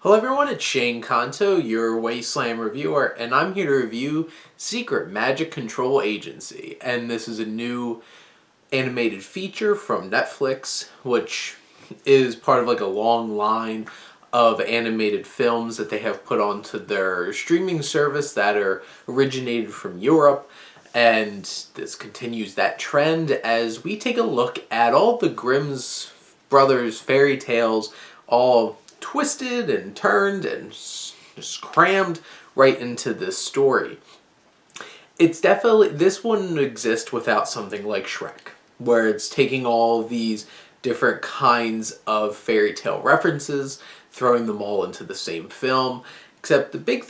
Hello everyone, it's Shane Kanto, your Wasteland reviewer, and I'm here to review Secret Magic Control Agency. And this is a new animated feature from Netflix, which is part of like a long line of animated films that they have put onto their streaming service that are originated from Europe. And this continues that trend as we take a look at all the Grimm's brothers fairy tales, all twisted and turned and just crammed right into this story. It's definitely, this wouldn't exist without something like Shrek, where it's taking all these different kinds of fairy tale references, throwing them all into the same film. Except the big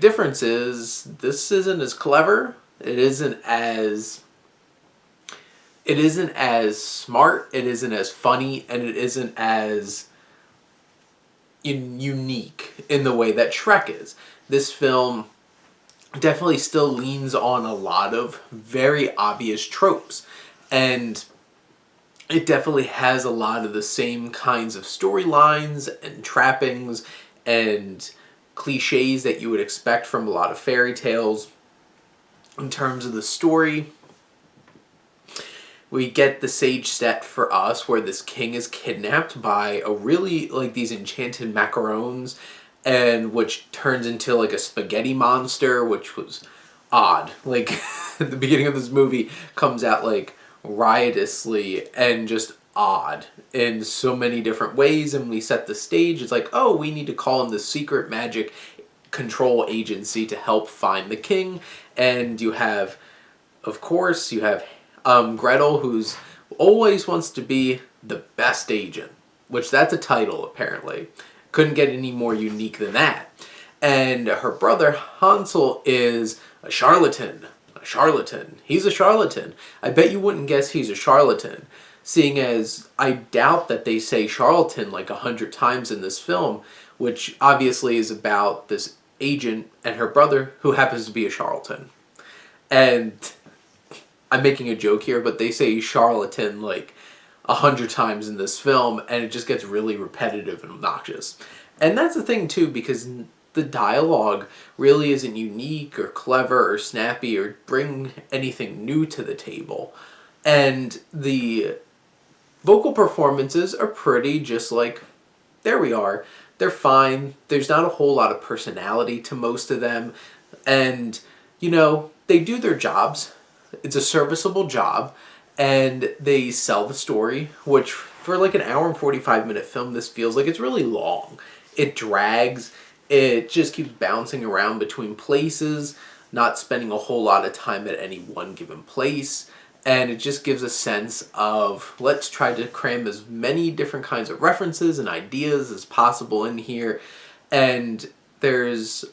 difference is this isn't as clever. It isn't as smart. It isn't as funny, and it isn't as unique in the way that Shrek is. This film definitely still leans on a lot of very obvious tropes, and it definitely has a lot of the same kinds of storylines and trappings and cliches that you would expect from a lot of fairy tales. In terms of the story, we get the stage set for us where this king is kidnapped by a really, like, these enchanted macarons, and which turns into like a spaghetti monster, which was odd. Like, the beginning of this movie comes out like riotously and just odd in so many different ways, and we set the stage. It's like, oh, we need to call in the secret magic control agency to help find the king. And you have, of course, Gretel, who's always wants to be the best agent, which that's a title apparently. Couldn't get any more unique than that. And her brother Hansel is a charlatan. A charlatan. He's a charlatan. I bet you wouldn't guess he's a charlatan, seeing as I doubt that they say charlatan like 100 times in this film, which obviously is about this agent and her brother who happens to be a charlatan. And I'm making a joke here, but they say charlatan like 100 times in this film, and it just gets really repetitive and obnoxious. And that's the thing too, because the dialogue really isn't unique or clever or snappy or bring anything new to the table. And the vocal performances are pretty just like, there we are. They're fine. There's not a whole lot of personality to most of them. And, they do their jobs. It's a serviceable job. And they sell the story, which for like an hour and 45-minute film, this feels like it's really long. It drags. It just keeps bouncing around between places, not spending a whole lot of time at any one given place. And it just gives a sense of, let's try to cram as many different kinds of references and ideas as possible in here. And there's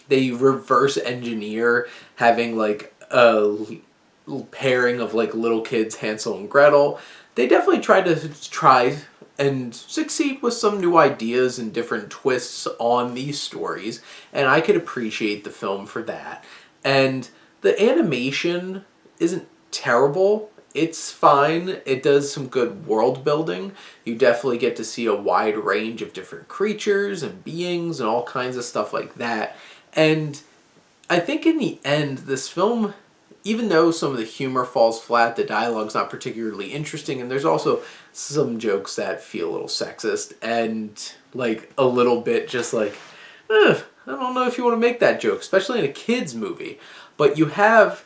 they reverse engineer having like a pairing of like little kids, Hansel and Gretel. They definitely try and succeed with some new ideas and different twists on these stories, and I could appreciate the film for that. And the animation isn't terrible. It's fine. It does some good world building. You definitely get to see a wide range of different creatures and beings and all kinds of stuff like that. And I think in the end, this film, even though some of the humor falls flat, the dialogue's not particularly interesting, and there's also some jokes that feel a little sexist and like a little bit just like, I don't know if you want to make that joke, especially in a kid's movie. But you have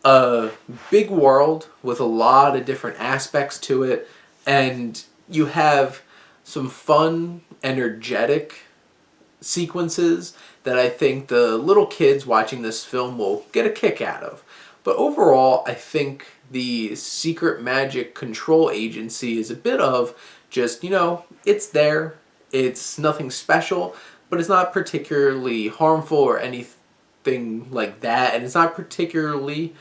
a big world with a lot of different aspects to it, and you have some fun, energetic sequences that I think the little kids watching this film will get a kick out of. But overall, I think the Secret Magic Control Agency is a bit of just, it's there, it's nothing special, but it's not particularly harmful or anything like that, and it's not particularly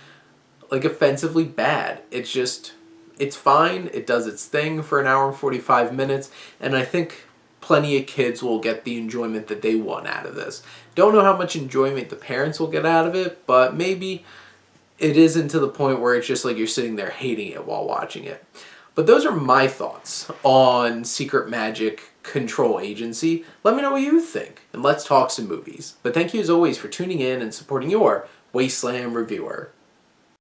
like offensively bad. It's fine, it does its thing for an hour and 45 minutes, and I think plenty of kids will get the enjoyment that they want out of this. Don't know how much enjoyment the parents will get out of it, but maybe it isn't to the point where it's just like you're sitting there hating it while watching it. But those are my thoughts on Secret Magic control agency. Let me know what you think, and let's talk some movies. But thank you as always for tuning in and supporting your Wasteland Reviewer.